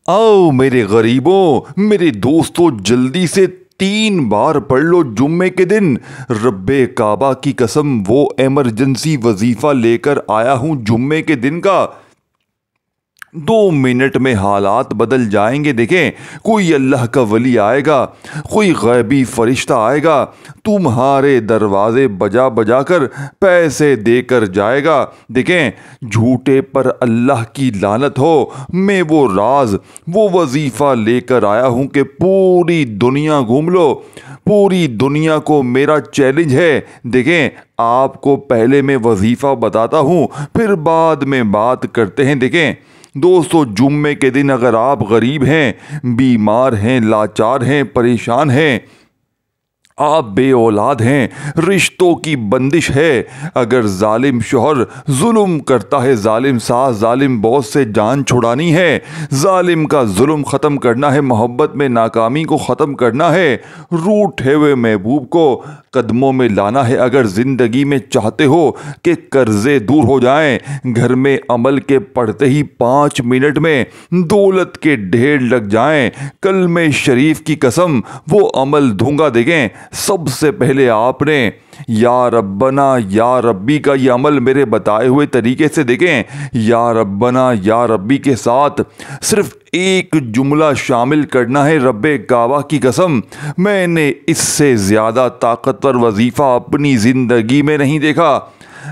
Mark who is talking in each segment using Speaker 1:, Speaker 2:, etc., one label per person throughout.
Speaker 1: आओ मेरे गरीबों, मेरे दोस्तों, जल्दी से 3 बार पढ़ लो जुम्मे के दिन। रब्बे काबा की कसम, वो इमरजेंसी वजीफा लेकर आया हूं जुम्मे के दिन का। 2 मिनट में हालात बदल जाएंगे। देखें, कोई अल्लाह का वली आएगा, कोई गैबी फरिश्ता आएगा, तुम्हारे दरवाजे बजा बजा कर पैसे देकर जाएगा। देखें, झूठे पर अल्लाह की लानत हो। मैं वो राज, वो वजीफ़ा लेकर आया हूँ कि पूरी दुनिया घूम लो। पूरी दुनिया को मेरा चैलेंज है। देखें, आपको पहले मैं वजीफ़ा बताता हूँ, फिर बाद में बात करते हैं। देखें दोस्तों, जुम्मे के दिन अगर आप गरीब हैं, बीमार हैं, लाचार हैं, परेशान हैं, आप बे औलाद हैं, रिश्तों की बंदिश है, अगर जालिम शोहर जुल्म करता है, जालिम सास, जालिम बॉस से जान छुड़ानी है, जालिम का जुल्म ख़त्म करना है, मोहब्बत में नाकामी को ख़त्म करना है, रूठे हुए महबूब को कदमों में लाना है, अगर ज़िंदगी में चाहते हो कि कर्ज़े दूर हो जाएं, घर में अमल के पढ़ते ही 5 मिनट में दौलत के ढेर लग जाएं, कलमे शरीफ की कसम वो अमल दूंगा। देखें, सबसे पहले आपने या रब्बना या रब्बी का ये अमल मेरे बताए हुए तरीके से देखें। या रब्बना या रब्बी के साथ सिर्फ एक जुमला शामिल करना है। रब्बे काबा की कसम, मैंने इससे ज़्यादा ताकतवर वजीफ़ा अपनी ज़िंदगी में नहीं देखा।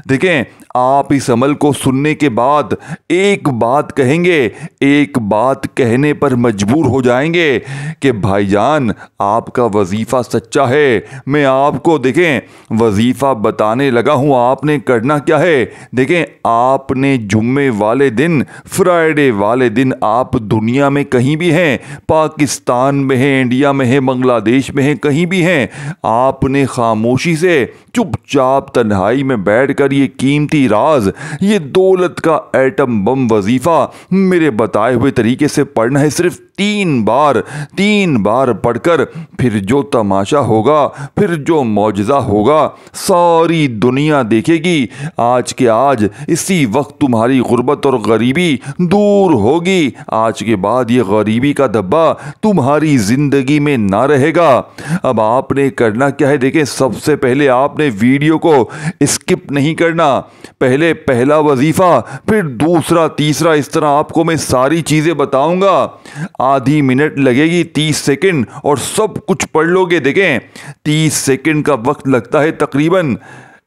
Speaker 1: देखें, आप इस अमल को सुनने के बाद एक बात कहेंगे, एक बात कहने पर मजबूर हो जाएंगे कि भाईजान आपका वजीफ़ा सच्चा है। मैं आपको देखें वजीफ़ा बताने लगा हूँ। आपने करना क्या है? देखें, आपने जुम्मे वाले दिन, फ्राइडे वाले दिन, आप दुनिया में कहीं भी हैं, पाकिस्तान में हैं, इंडिया में हैं, बांग्लादेश में हैं, कहीं भी हैं, आपने खामोशी से चुपचाप तन्हाई में बैठकर ये कीमती राज, ये दौलत का एटम बम वजीफा मेरे बताए हुए तरीके से पढ़ना है। सिर्फ 3 बार पढ़कर फिर जो तमाशा होगा, फिर जो मौजज़ा होगा, सारी दुनिया देखेगी। आज के आज इसी वक्त तुम्हारी गुर्बत और गरीबी दूर होगी। आज के बाद ये गरीबी का धब्बा तुम्हारी ज़िंदगी में ना रहेगा। अब आपने करना क्या है? देखें, सबसे पहले आपने वीडियो को स्किप नहीं करना। पहले पहला वजीफ़ा, फिर दूसरा, तीसरा, इस तरह आपको मैं सारी चीज़ें बताऊंगा। आधी मिनट लगेगी, 30 सेकंड, और सब कुछ पढ़ लोगे। देखें, 30 सेकंड का वक्त लगता है तकरीबन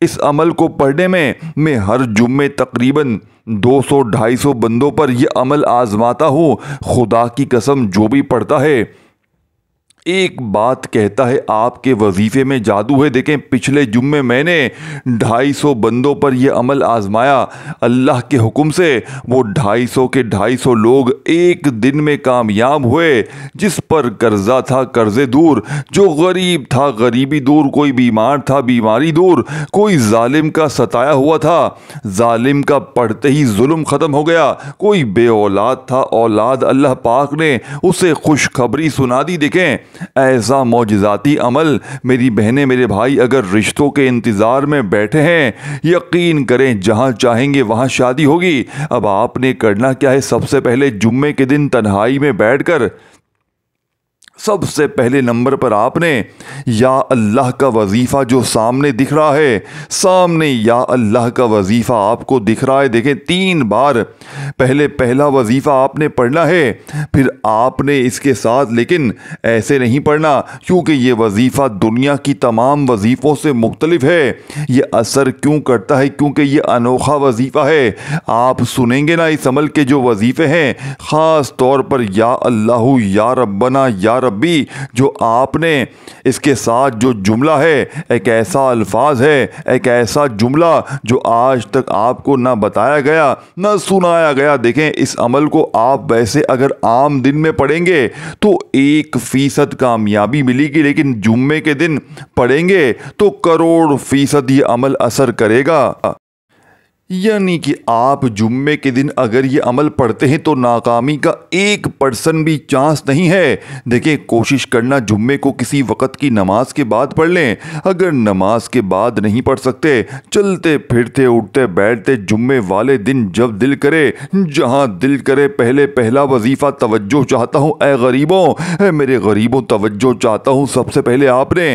Speaker 1: इस अमल को पढ़ने में। मैं हर जुम्मे तकरीबन 200-250 बंदों पर यह अमल आजमाता हूँ। खुदा की कसम, जो भी पढ़ता है एक बात कहता है, आपके वजीफ़े में जादू है। देखें, पिछले जुम्मे मैंने 250 बंदों पर यह अमल आजमाया। अल्लाह के हुक्म से वो 250 के 250 लोग एक दिन में कामयाब हुए। जिस पर कर्जा था, कर्जे दूर, जो गरीब था, गरीबी दूर, कोई बीमार था, बीमारी दूर, कोई जालिम का सताया हुआ था, जालिम का पढ़ते ही जुल्म ख़त्म हो गया, कोई बे औलाद था, औलाद अल्लाह पाक ने उसे खुशखबरी सुना दी। देखें, ऐसा मौजज़ाती अमल मेरी बहनें, मेरे भाई, अगर रिश्तों के इंतज़ार में बैठे हैं, यकीन करें जहां चाहेंगे वहां शादी होगी। अब आपने करना क्या है? सबसे पहले जुम्मे के दिन तन्हाई में बैठकर सबसे पहले नंबर पर आपने या अल्लाह का वजीफ़ा जो सामने दिख रहा है, सामने या अल्लाह का वजीफ़ा आपको दिख रहा है। देखें, 3 बार पहले पहला वजीफ़ा आपने पढ़ना है, फिर आपने इसके साथ, लेकिन ऐसे नहीं पढ़ना क्योंकि ये वजीफ़ा दुनिया की तमाम वजीफ़ों से मुख्तलिफ है। ये असर क्यों करता है? क्योंकि ये अनोखा वजीफ़ा है। आप सुनेंगे ना इस अमल के जो वजीफ़े हैं, ख़ास तौर पर या अल्लाहु, या रब्बना, या रब्बी, जो आपने इसके साथ जो जुमला है, एक ऐसा अल्फाज है, एक ऐसा जुमला जो आज तक आपको ना बताया गया, ना सुनाया गया। देखें, इस अमल को आप वैसे अगर आम दिन में पढ़ेंगे तो 1% कामयाबी मिलेगी, लेकिन जुम्मे के दिन पढ़ेंगे तो करोड़ फीसद ये अमल असर करेगा। यानी कि आप जुम्मे के दिन अगर ये अमल पढ़ते हैं तो नाकामी का 1% भी चांस नहीं है। देखिए, कोशिश करना जुम्मे को किसी वक्त की नमाज के बाद पढ़ लें। अगर नमाज के बाद नहीं पढ़ सकते, चलते फिरते उठते बैठते जुम्मे वाले दिन जब दिल करे, जहां दिल करे, पहला वजीफा तवज्जो चाहता हूँ ऐ गरीबों, मेरे गरीबों तवज्जो चाहता हूँ। सबसे पहले आपने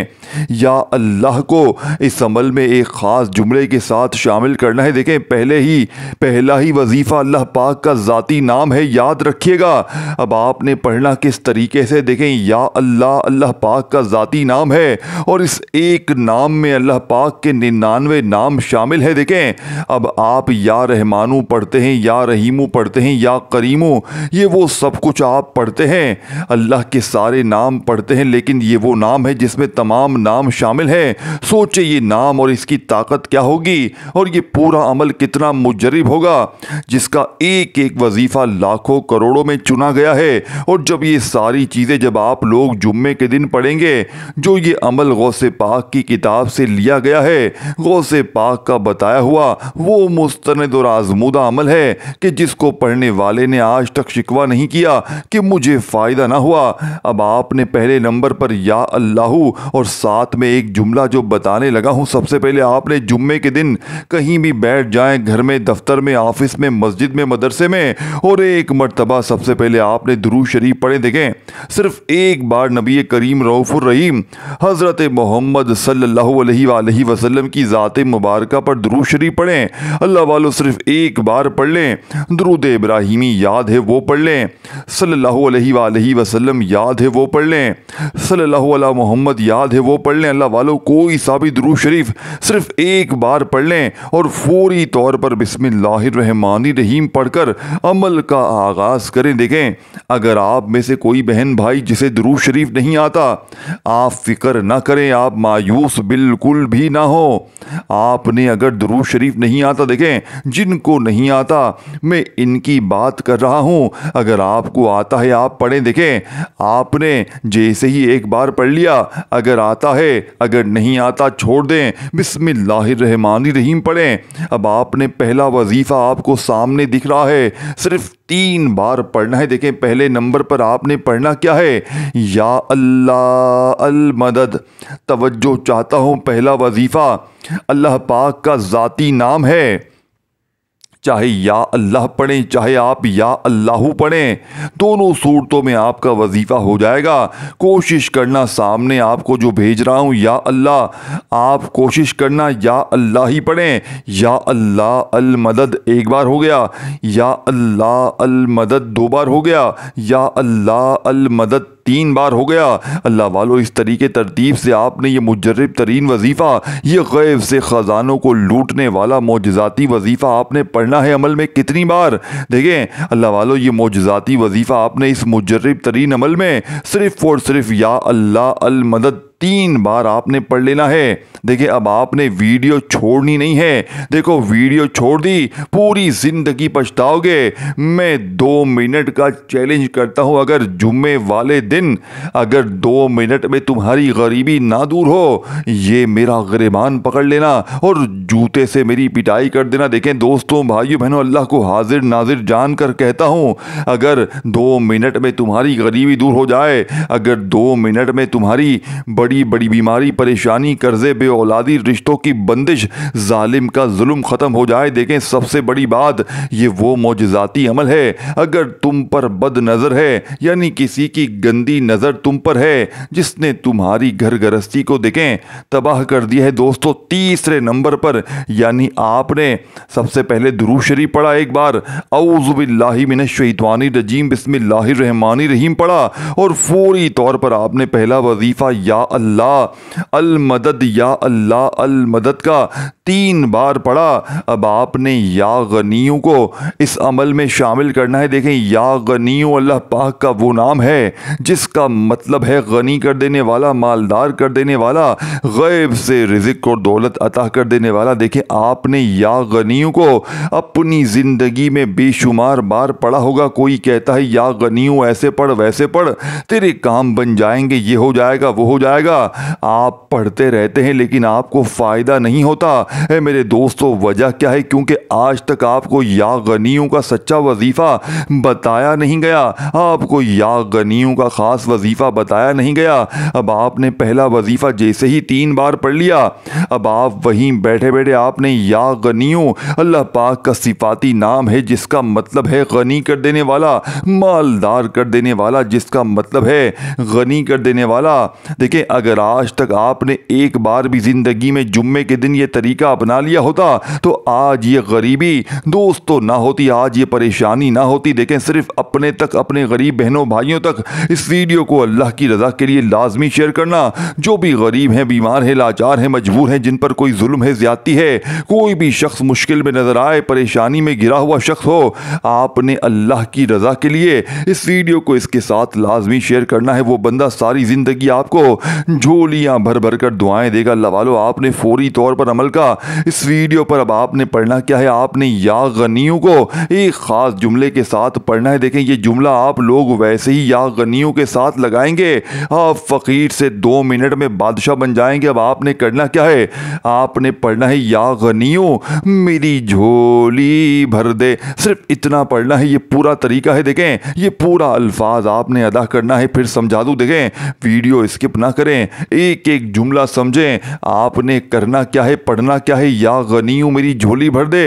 Speaker 1: या अल्लाह को इस अमल में एक ख़ास जुमले के साथ शामिल करना है। देखें, पहला ही वजीफा अल्लाह पाक का ज़ाती नाम है, याद रखिएगा। अब आपने पढ़ना किस तरीके से, देखें, या अल्लाह अल्लाह पाक का ज़ाती नाम है और इस एक नाम में अल्लाह पाक के 99 नाम शामिल है। देखें, अब आप या रहमानू पढ़ते हैं, या रहीमू पढ़ते हैं, या करीमू, ये वो सब कुछ आप पढ़ते हैं। अल्लाह के सारे नाम पढ़ते हैं, लेकिन ये वो नाम है जिसमें तमाम नाम शामिल हैं। सोचे ये नाम और इसकी ताकत क्या होगी और ये पूरा अमल कितना मुजरिब होगा, जिसका एक एक वजीफा लाखों करोड़ों में चुना गया है। और जब ये सारी चीज़ें जब आप लोग जुम्मे के दिन पढ़ेंगे, जो ये अमल गौसे पाक की किताब से लिया गया है, गौसे पाक का बताया हुआ वो मुस्तनद और आजमूदा अमल है कि जिसको पढ़ने वाले ने आज तक शिकवा नहीं किया कि मुझे फ़ायदा ना हुआ। अब आपने पहले नंबर पर या अल्लाहू और साथ में एक जुमला जो बताने लगा हूँ। सबसे पहले आपने जुम्मे के दिन कहीं भी बैठ जाएं, घर में, दफ्तर में, ऑफिस में, मस्जिद में, मदरसे में, और एक मर्तबा सबसे पहले आपने दुरूद शरीफ पढ़े। देखें, सिर्फ एक बार नबी करीम रऊफ़ुर रहीम हज़रत मोहम्मद सल्लल्लाहु अलैहि वसल्लम की ज़ात मुबारक पर दुरूद शरीफ पढ़ें। अल्लाह वालों, सिर्फ एक बार पढ़ लें। दुरूद इब्राहिमी याद है वो पढ़ लें, सल्लल्लाहु अलैहि वसल्लम याद है वो पढ़ लें, सल्लल्लाहु अलैहि मोहम्मद याद है वो पढ़ लें। अल्लाह वालों, कोई सा भी दुरूद शरीफ सिर्फ एक बार पढ़ लें और फौरी तौर पर बिस्मिल्लाहिर्रहमानिर्रहीम पढ़कर अमल का आगाज़ करें। देखें, अगर आप में से कोई बहन भाई जिसे दुरूद शरीफ नहीं आता, आप फिक्र ना करें, आप मायूस बिल्कुल भी ना हो। आपने अगर दुरूद शरीफ नहीं आता, देखें, जिनको नहीं आता मैं इनकी बात कर रहा हूँ, अगर आपको आता है आप पढ़ें। देखें, आपने जैसे ही एक बार पढ़ लिया, अगर आता है, अगर नहीं आता छोड़ दें, बिस्मिल्लाहिर्रहमानिर्रहीम पढ़ें। अब आपने पहला वजीफ़ा आपको सामने दिख रहा है, सिर्फ 3 बार पढ़ना है। देखें, पहले नंबर पर आपने पढ़ना क्या है, या अल्लाह अल मदद। तवज्जो चाहता हूँ, पहला वजीफ़ा अल्लाह पाक का ज़ाती नाम है। चाहे या अल्लाह पढ़ें, चाहे आप या अल्लाहू पढ़ें, दोनों सूरतों में आपका वजीफ़ा हो जाएगा। कोशिश करना सामने आपको जो भेज रहा हूँ या अल्लाह, आप कोशिश करना या अल्लाह ही पढ़ें। या अल्लाह अल मदद एक बार हो गया, या अल्लाह अल मदद 2 बार हो गया, या अल्लाह अल मदद 3 बार हो गया। अल्लाह वालों, इस तरीके तरतीब से आपने ये मुजर्रिब तरीन वजीफ़ा, ये गैब से ख़जानों को लूटने वाला मोजज़ाती वजीफ़ा आपने पढ़ना है। अमल में कितनी बार, देखें अल्लाह वालों, ये मोजज़ाती वजीफ़ा आपने इस मुजर्रिब तरीन अमल में सिर्फ़ और सिर्फ या अल्लाह अल मदद 3 बार आपने पढ़ लेना है। देखिए, अब आपने वीडियो छोड़नी नहीं है। देखो, वीडियो छोड़ दी, पूरी ज़िंदगी पछताओगे। मैं 2 मिनट का चैलेंज करता हूँ, अगर जुम्मे वाले दिन अगर 2 मिनट में तुम्हारी गरीबी ना दूर हो, ये मेरा गिरबान पकड़ लेना और जूते से मेरी पिटाई कर देना। देखें दोस्तों, भाइयों बहनों, अल्लाह को हाजिर नाजिर जान कर कहता हूँ, अगर 2 मिनट में तुम्हारी गरीबी दूर हो जाए, अगर 2 मिनट में तुम्हारी बड़ी बड़ी बीमारी, परेशानी, कर्जे, बेऔलादी, रिश्तों की बंदिश, जालिम का जुल्म ख़त्म हो जाए, देखें सबसे बड़ी बात, ये वो मोजज़ाती अमल है। अगर तुम पर बद नज़र है, यानी किसी की गंदी नज़र तुम पर है, जिसने तुम्हारी घर गृहस्थी को देखें तबाह कर दिया है, दोस्तों, तीसरे नंबर पर, यानी आपने सबसे पहले दुरूद शरीफ पढ़ा एक बार, औज़ु बिल्लाहि मिनश शैतानिर रजीम, बिस्मिल्लाहिर्रहमानिर्रहीम पढ़ा, और फौरी तौर पर आपने पहला वजीफ़ा या अल्लाह अल मदद, या अल्लाह अल मदद का 3 बार पढ़ा। अब आपने या गनियों को इस अमल में शामिल करना है। देखें, या गनियों अल्लाह पाक का वो नाम है जिसका मतलब है गनी कर देने वाला, मालदार कर देने वाला, गैब से रिज़्क़ और दौलत अता कर देने वाला। देखें, आपने या गनियों को अपनी ज़िंदगी में बेशुमार बार पढ़ा होगा। कोई कहता है या गनियों ऐसे पढ़, वैसे पढ़, तेरे काम बन जाएंगे, ये हो जाएगा, वो हो जाएगा। लगा। आप पढ़ते रहते हैं लेकिन आपको फ़ायदा नहीं होता। मेरे दोस्तों वजह क्या है? क्योंकि आज तक आपको या गनियों का सच्चा वजीफ़ा बताया नहीं गया, आपको या गनियों का ख़ास वजीफ़ा बताया नहीं गया। अब आपने पहला वजीफ़ा जैसे ही 3 बार पढ़ लिया, अब आप वहीं बैठे बैठे आपने या गनियों, अल्लाह पाक का सिफाती नाम है जिसका मतलब है गनी कर देने वाला, मालदार कर देने वाला, जिसका मतलब है गनी कर देने वाला। देखिए, अगर आज तक आपने एक बार भी ज़िंदगी में जुम्मे के दिन ये तरीका अपना लिया होता तो आज ये गरीबी दोस्तों ना होती, आज ये परेशानी ना होती। देखें, सिर्फ अपने तक, अपने गरीब बहनों भाइयों तक इस वीडियो को अल्लाह की रज़ा के लिए लाजमी शेयर करना। जो भी गरीब हैं, बीमार हैं, लाचार हैं, मजबूर हैं, जिन पर कोई जुल्म है, ज्यादती है, कोई भी शख्स मुश्किल में नजर आए, परेशानी में गिरा हुआ शख्स हो, आपने अल्लाह की रज़ा के लिए इस वीडियो को इसके साथ लाजमी शेयर करना है। वो बंदा सारी ज़िंदगी आपको झोलियाँ भर भर कर दुआएं देगा। अल्लाह वालों, आपने फौरी तौर पर अमल का इस वीडियो पर अब आपने पढ़ना क्या है? आपने या गनियों को एक ख़ास जुमले के साथ पढ़ना है। देखें, ये जुमला आप लोग वैसे ही या गनियों के साथ लगाएंगे, आप फ़कीर से 2 मिनट में बादशाह बन जाएंगे। अब आपने करना क्या है? आपने पढ़ना है या गनियों मेरी झोली भर दे। सिर्फ इतना पढ़ना है, ये पूरा तरीका है। देखें, ये पूरा अल्फाज आपने अदा करना है। फिर समझा दूं, देखें, वीडियो स्किप ना करें, एक एक जुमला समझें। आपने करना क्या है, पढ़ना क्या है? या गनियों मेरी झोली भर दे।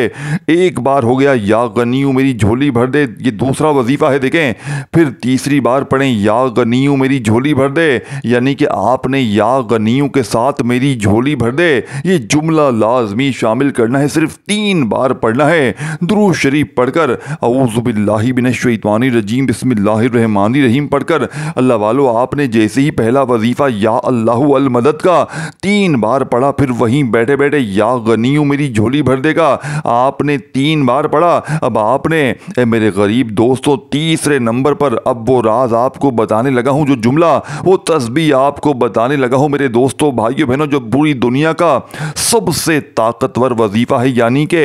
Speaker 1: एक बार हो गया या गनियों मेरी झोली भर दे, ये दूसरा वजीफा है। देखें, फिर तीसरी बार पढ़ें या गनियों मेरी झोली भर दे, यानी कि आपने या गनियों के साथ मेरी झोली भर दे ये जुमला लाजमी शामिल करना है। सिर्फ 3 बार पढ़ना है। दुरूद शरीफ पढ़कर, औज़ु बिल्लाहि मिनश शैतानिर रजीम, बिस्मिल्लाहिर रहमानिर रहीम पढ़कर, अल्लाह वालों, आपने जैसे ही पहला वजीफा या अल्लाहु अल मदद का 3 बार पढ़ा, फिर वहीं बैठे बैठे या गनियों मेरी झोली भर देगा। आपने 3 बार पढ़ा। अब आपने मेरे गरीब दोस्तों तीसरे नंबर पर अब वो राज आपको बताने लगा हूँ, जो जुमला, वो तस्बीह आपको बताने लगा हूँ मेरे दोस्तों भाइयों बहनों, जो पूरी दुनिया का सबसे ताकतवर वजीफा है। यानी कि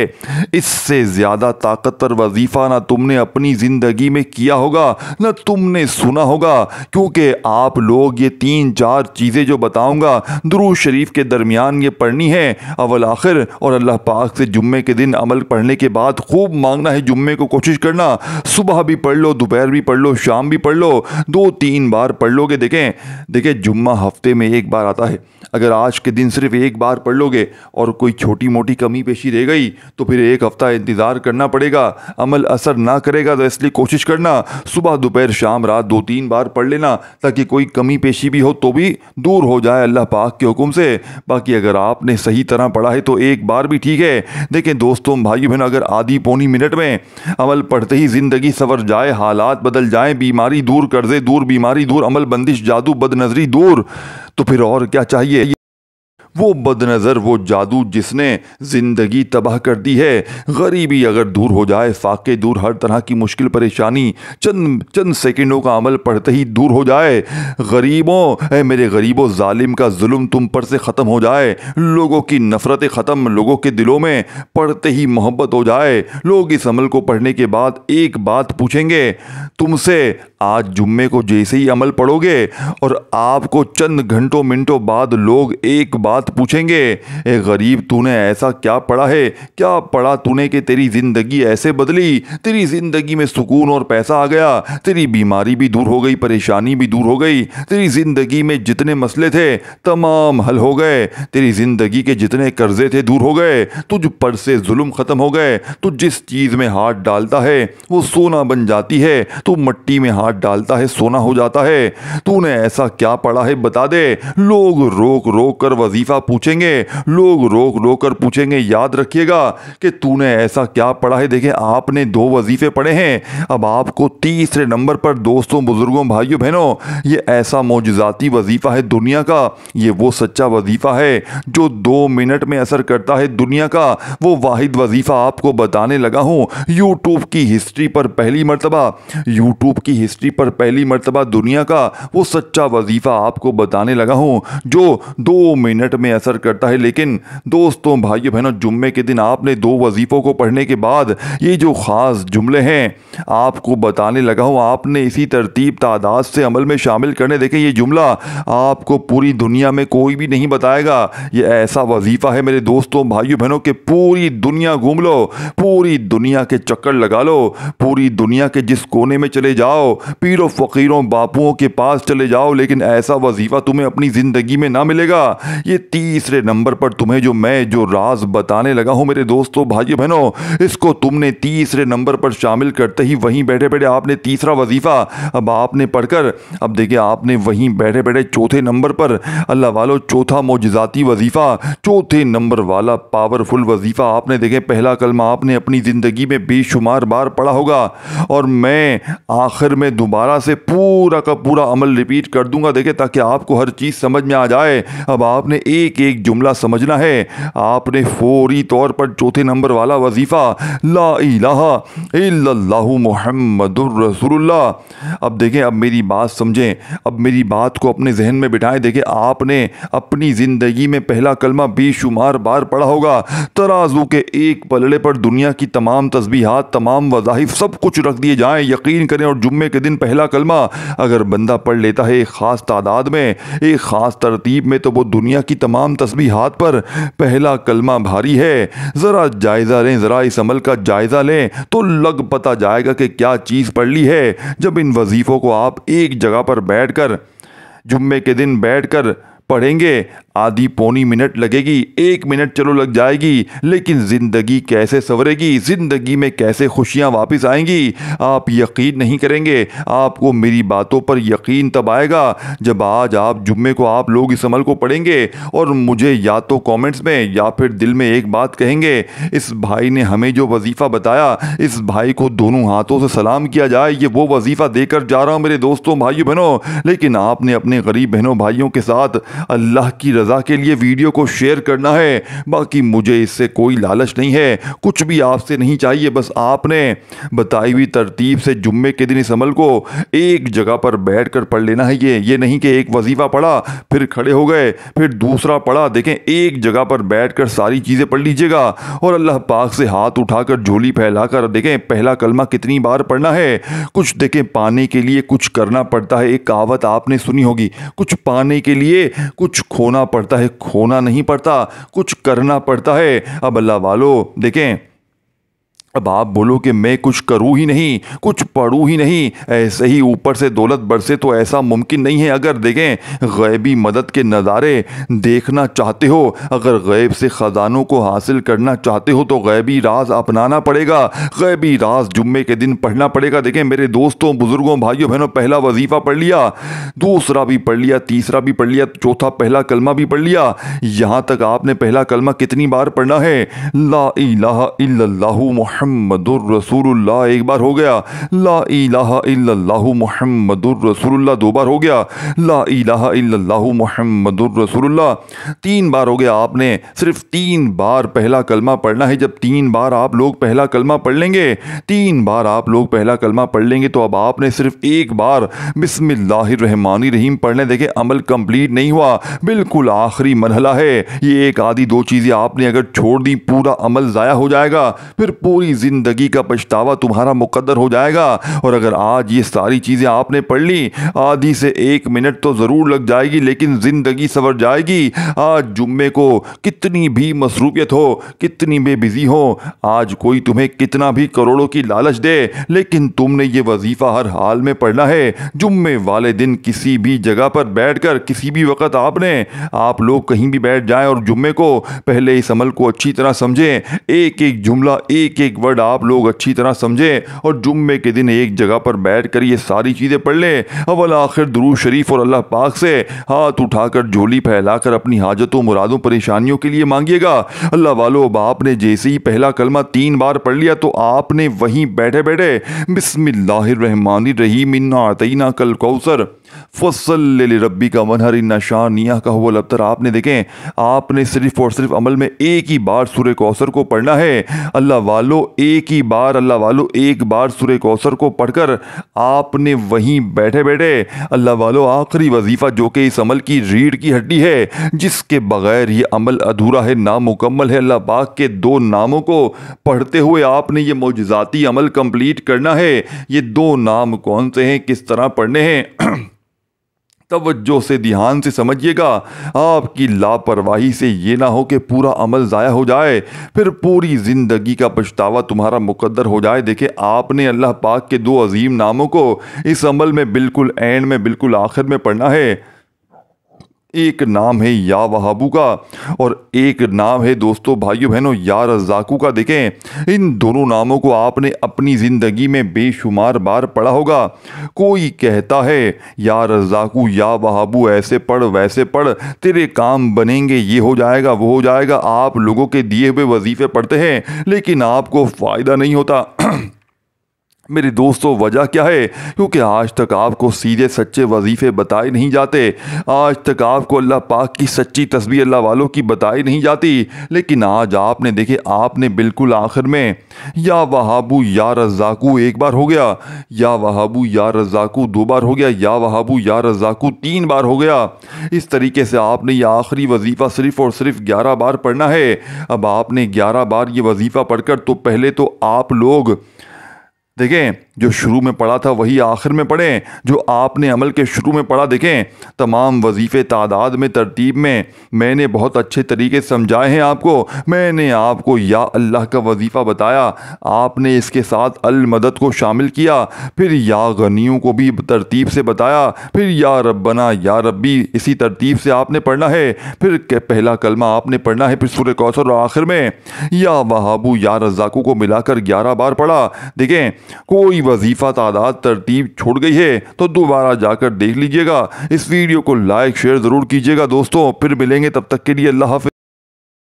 Speaker 1: इससे ज़्यादा ताकतवर वजीफा ना तुमने अपनी ज़िंदगी में किया होगा, ना तुमने सुना होगा। क्योंकि आप लोग ये 3-4 चीज़ें जो बताऊंगा दुरूद शरीफ के दरमियान ये पढ़नी है अव्वल आखिर, और अल्लाह पाक से जुम्मे के दिन अमल पढ़ने के बाद खूब मांगना है। जुम्मे को कोशिश करना, सुबह भी पढ़ लो, दोपहर भी पढ़ लो, शाम भी पढ़ लो, 2-3 बार पढ़ लोगे। देखें, जुम्मा हफ्ते में 1 बार आता है। अगर आज के दिन सिर्फ 1 बार पढ़ लोगे और कोई छोटी मोटी कमी पेशी रह गई तो फिर 1 हफ्ता इंतज़ार करना पड़ेगा, अमल असर ना करेगा। तो इसलिए कोशिश करना सुबह दोपहर शाम रात 2-3 बार पढ़ लेना, ताकि कोई कमी पेशी भी हो तो भी दूर हो जाए अल्लाह पाक के हुक्म से। बाकी अगर आपने सही तरह पढ़ा है तो 1 बार भी ठीक है। देखें दोस्तों भाइयों बहनों, अगर आधी पौनी मिनट में अमल पढ़ते ही ज़िंदगी संवर जाए, हालात बदल जाए, बीमारी दूर, कर्जे दूर, बीमारी दूर, अमल बंदिश, जादू, बदनजरी दूर, तो फिर और क्या चाहिए? वो बदनज़र, वो जादू जिसने ज़िंदगी तबाह कर दी है। गरीबी अगर दूर हो जाए, फाके दूर, हर तरह की मुश्किल परेशानी चंद सेकंडों का अमल पढ़ते ही दूर हो जाए। गरीबों, मेरे गरीबों, जालिम का जुल्म तुम पर से ख़त्म हो जाए, लोगों की नफ़रतें ख़त्म, लोगों के दिलों में पढ़ते ही मोहब्बत हो जाए। लोग इस अमल को पढ़ने के बाद एक बात पूछेंगे तुमसे। आज जुम्मे को जैसे ही अमल पढ़ोगे और आपको चंद घंटों मिनटों बाद लोग एक बात पूछेंगे, ए गरीब, तूने ऐसा क्या पढ़ा है, क्या पढ़ा तूने कि तेरी ज़िंदगी ऐसे बदली, तेरी ज़िंदगी में सुकून और पैसा आ गया, तेरी बीमारी भी दूर हो गई, परेशानी भी दूर हो गई, तेरी ज़िंदगी में जितने मसले थे तमाम हल हो गए, तेरी ज़िंदगी के जितने कर्जे थे दूर हो गए, तुझ पर से जुल्म ख़त्म हो गए, तू जिस चीज़ में हाथ डालता है वो सोना बन जाती है, तू मट्टी में हाथ डालता है सोना हो जाता है। तूने ऐसा क्या पढ़ा है बता दे। लोग रोक रोक कर वजीफा पूछेंगे, लोग रोक रोक कर पूछेंगे। याद रखिएगा कि तूने ऐसा क्या पढ़ा है। देखें, आपने 2 वजीफे पढ़े हैं, अब आपको तीसरे नंबर पर दोस्तों, बुजुर्गों, भाइयों बहनों, ये ऐसा मौजज़ाती वजीफा है दुनिया का। ये वो सच्चा वजीफा है जो 2 मिनट में असर करता है दुनिया का। वो वाहिद वजीफा आपको बताने लगा हूँ। यूट्यूब की हिस्ट्री पर पहली मर्तबा, यूट्यूब की हिस्ट्री पर पहली मर्तबा दुनिया का वो सच्चा वजीफा आपको बताने लगा हूँ जो 2 मिनट में असर करता है। लेकिन दोस्तों भाइयों बहनों, जुम्मे के दिन आपने 2 वजीफ़ों को पढ़ने के बाद ये जो ख़ास जुमले हैं आपको बताने लगा हूँ, आपने इसी तरतीब तादाद से अमल में शामिल करने। देखें, ये जुमला आपको पूरी दुनिया में कोई भी नहीं बताएगा। ये ऐसा वजीफ़ा है मेरे दोस्तों भाइयों बहनों कि पूरी दुनिया घूम लो, पूरी दुनिया के चक्कर लगा लो, पूरी दुनिया के जिस कोने में चले जाओ, पीरों फ़कीरों बापुओं के पास चले जाओ, लेकिन ऐसा वजीफ़ा तुम्हें अपनी ज़िंदगी में ना मिलेगा। ये तीसरे नंबर पर तुम्हें जो राज बताने लगा हूँ मेरे दोस्तों भाइयों बहनों, इसको तुमने तीसरे नंबर पर शामिल करते ही वहीं बैठे बैठे आपने तीसरा वजीफ़ा अब आपने पढ़कर, अब देखिए आपने वहीं बैठे बैठे चौथे नंबर पर अल्लाह वालों चौथा मोजज़ाती वजीफ़ा, चौथे नंबर वाला पावरफुल वजीफ़ा आपने देखे पहला कलमा आपने अपनी ज़िंदगी में बेशुमार बार पढ़ा होगा। और मैं आखिर में दोबारा से पूरा का पूरा अमल रिपीट कर दूंगा, देखे, ताकि आपको हर चीज़ समझ में आ जाए। अब आपने एक एक जुमला समझना है। आपने फौरी तौर पर चौथे नंबर वाला वजीफ़ा ला इलाहा इल्लल्लाहु मुहम्मदुर रसूलुल्लाह। अब देखें, अब मेरी बात समझें, अब मेरी बात को अपने जहन में बिठाएं। देखें, आपने अपनी ज़िंदगी में पहला कलमा बेशुमार बार पढ़ा होगा। तराजू के एक पलड़े पर दुनिया की तमाम तस्बीहात, तमाम वज़ाइफ सब कुछ रख दिए जाएं, यकीन करें। और जुम्मे के दिन पहला कलमा अगर बंदा पढ़ लेता है एक ख़ास तादाद में, एक ख़ास तरतीब में, तो वो दुनिया की तमाम तस्बीहात पर पहला कलमा भारी है। ज़रा जायज़ा लें, ज़रा इस अमल का जायज़ा लें तो लग पता जाएगा कि क्या चीज़ पढ़ ली है। जब इन वजीफ़ों को आप एक जगह पर बैठकर जुम्मे के दिन बैठकर पढ़ेंगे, आधी पौनी मिनट लगेगी, 1 मिनट चलो लग जाएगी, लेकिन ज़िंदगी कैसे संवरेगी, ज़िंदगी में कैसे खुशियाँ वापस आएंगी, आप यकीन नहीं करेंगे। आपको मेरी बातों पर यकीन तब आएगा जब आज आप जुम्मे को आप लोग इस अमल को पढ़ेंगे और मुझे या तो कमेंट्स में या फिर दिल में एक बात कहेंगे, इस भाई ने हमें जो वजीफ़ा बताया, इस भाई को दोनों हाथों से सलाम किया जाए, ये वो वजीफ़ा देकर जा रहा हूँ मेरे दोस्तों भाइयों बहनों। लेकिन आपने अपने गरीब बहनों भाइयों के साथ अल्लाह की रज़ा के लिए वीडियो को शेयर करना है। बाकी मुझे इससे कोई लालच नहीं है, कुछ भी आपसे नहीं चाहिए, बस आपने बताई हुई तरतीब से जुम्मे के दिन इस अमल को एक जगह पर बैठकर पढ़ लेना है। ये नहीं कि एक वजीफ़ा पढ़ा फिर खड़े हो गए फिर दूसरा पढ़ा। देखें, एक जगह पर बैठकर सारी चीज़ें पढ़ लीजिएगा और अल्लाह पाक से हाथ उठाकर झोली फैलाकर देखें पहला कलमा कितनी बार पढ़ना है। कुछ देखें पाने के लिए कुछ करना पड़ता है, एक कहावत आपने सुनी होगी, कुछ पाने के लिए कुछ खोना पड़ता है, खोना नहीं पड़ता, कुछ करना पड़ता है। अब अल्लाह वालों देखें, अब आप बोलो कि मैं कुछ करूँ ही नहीं, कुछ पढ़ूँ ही नहीं, ऐसे ही ऊपर से दौलत बरसे, तो ऐसा मुमकिन नहीं है। अगर देखें गैबी मदद के नज़ारे देखना चाहते हो, अगर गैब से ख़जानों को हासिल करना चाहते हो, तो गैबी राज अपनाना पड़ेगा, गैबी राज जुम्मे के दिन पढ़ना पड़ेगा। देखें मेरे दोस्तों बुज़ुर्गों भाइयों बहनों, पहला वजीफ़ा पढ़ लिया, दूसरा भी पढ़ लिया, तीसरा भी पढ़ लिया, चौथा पहला कलमा भी पढ़ लिया। यहाँ तक आपने पहला कलमा कितनी बार पढ़ना है? ला इलाहा इल्लल्लाहु मुहम्मदुर रसूलुल्लाह एक बार हो गया, ला इलाहा इल्लल्लाहु मुहम्मदुर रसूलुल्लाह 2 बार हो गया, ला इलाहा इल्लल्लाहु मुहम्मदुर रसूलुल्लाह 3 बार हो गया। आपने सिर्फ 3 बार पहला कलमा पढ़ना है। जब 3 बार आप लोग पहला कलमा पढ़ लेंगे, 3 बार आप लोग पहला कलमा पढ़ लेंगे, तो अब आपने सिर्फ 1 बार बिस्मिल्लाहिर्रहमानिर्रहीम पढ़ने। देखें अमल कंप्लीट नहीं हुआ, बिल्कुल आखिरी मरहला है। ये एक आधी 2 चीज़ें आपने अगर छोड़ दी, पूरा अमल ज़ाया हो जाएगा, फिर पूरी जिंदगी का पछतावा तुम्हारा मुकद्दर हो जाएगा। और अगर आज ये सारी चीजें आपने पढ़ ली, आधी से 1 मिनट तो जरूर लग जाएगी, लेकिन जिंदगी संवर जाएगी। आज जुम्मे को कितनी भी मसरूफियत हो, कितनी भी बिजी हो, आज कोई तुम्हें कितना भी करोड़ों की लालच दे, लेकिन तुमने ये वजीफा हर हाल में पढ़ना है। जुम्मे वाले दिन किसी भी जगह पर बैठकर, किसी भी वक्त आप लोग कहीं भी बैठ जाएं और जुम्मे को पहले इस अमल को अच्छी तरह समझें, एक एक जुमला, एक एक वर्ड आप लोग अच्छी तरह समझें और जुम्मे के दिन एक जगह पर बैठकर ये सारी चीज़ें पढ़ लें। अव्वल आखिर दुरूद शरीफ और अल्लाह पाक से हाथ उठाकर झोली फैलाकर अपनी हाजतों, मुरादों, परेशानियों के लिए मांगिएगा। अल्लाह वालों, अब आपने जैसे ही पहला कलमा 3 बार पढ़ लिया, तो आपने वहीं बैठे बैठे बिस्मिल्लाहिर्रहमानिर्रहीम इन्ना अतैना कल कौसर फसल्लि लिरब्बिका वनहर इन्ना शानियका का हुवल अब्तर। आपने देखें, आपने सिर्फ और सिर्फ अमल में एक ही बार सूरह कौसर को पढ़ना है। अल्लाह वालों, एक ही बार अल्लाह वालों एक बार सूरह कौसर को पढ़कर आपने वहीं बैठे बैठे अल्लाह वालों आखिरी वजीफ़ा जो कि इस अमल की रीढ़ की हड्डी है, जिसके बगैर ये अमल अधूरा है, नामुकम्मल है, अल्लाह पाक के 2 नामों को पढ़ते हुए आपने ये मौजज़ाती अमल कंप्लीट करना है। ये 2 नाम कौन से हैं, किस तरह पढ़ने हैं, तवज्जो से ध्यान से समझिएगा। आपकी लापरवाही से ये ना हो कि पूरा अमल ज़ाया हो जाए, फिर पूरी ज़िंदगी का पछतावा तुम्हारा मुकद्दर हो जाए। देखिए, आपने अल्लाह पाक के 2 अजीम नामों को इस अमल में बिल्कुल एंड में, बिल्कुल आखिर में पढ़ना है। एक नाम है या वहाबू का और एक नाम है दोस्तों भाइयों बहनों या रज़्ज़ाक़ू का। देखें, इन दोनों नामों को आपने अपनी ज़िंदगी में बेशुमार बार पढ़ा होगा। कोई कहता है या रज़्ज़ाक़ू या वहाबू, ऐसे पढ़ वैसे पढ़, तेरे काम बनेंगे, ये हो जाएगा वो हो जाएगा। आप लोगों के दिए हुए वजीफ़े पढ़ते हैं लेकिन आपको फ़ायदा नहीं होता। मेरे दोस्तों, वजह क्या है? क्योंकि आज तक आपको सीधे सच्चे वजीफ़े बताए नहीं जाते, आज तक आपको अल्लाह पाक की सच्ची तस्बीह अल्लाह वालों की बताई नहीं जाती। लेकिन आज आपने देखे, आपने बिल्कुल आखिर में या वहाबू या रज़्ज़ाक़ू एक बार हो गया, या वहाबू या रज़्ज़ाक़ू 2 बार हो गया, या वहाबू या रज़्ज़ाक़ू 3 बार हो गया। इस तरीके से आपने ये आखिरी वजीफ़ा सिर्फ़ और सिर्फ 11 बार पढ़ना है। अब आपने 11 बार ये वजीफ़ा पढ़कर, तो पहले तो आप लोग देखें, जो शुरू में पढ़ा था वही आखिर में पढ़ें, जो आपने अमल के शुरू में पढ़ा। देखें, तमाम वजीफ़े तादाद में, तरतीब में मैंने बहुत अच्छे तरीके से समझाए हैं आपको। मैंने आपको या अल्लाह का वजीफ़ा बताया, आपने इसके साथ अल मदद को शामिल किया, फिर या गनियों को भी तरतीब से बताया, फिर या रब्बना या रब्बी इसी तरतीब से आपने पढ़ना है, फिर पहला कलमा आपने पढ़ना है, फिर सूरह कौसर और आखिर में या वहाबू या रज़्ज़ाक़ू को मिलाकर 11 बार पढ़ा। देखें, कोई वजीफ़ा तादाद तरतीब छूट गई है तो दोबारा जाकर देख लीजिएगा। इस वीडियो को लाइक शेयर ज़रूर कीजिएगा दोस्तों। फिर मिलेंगे, तब तक के लिए अल्लाह हाफ़िज़।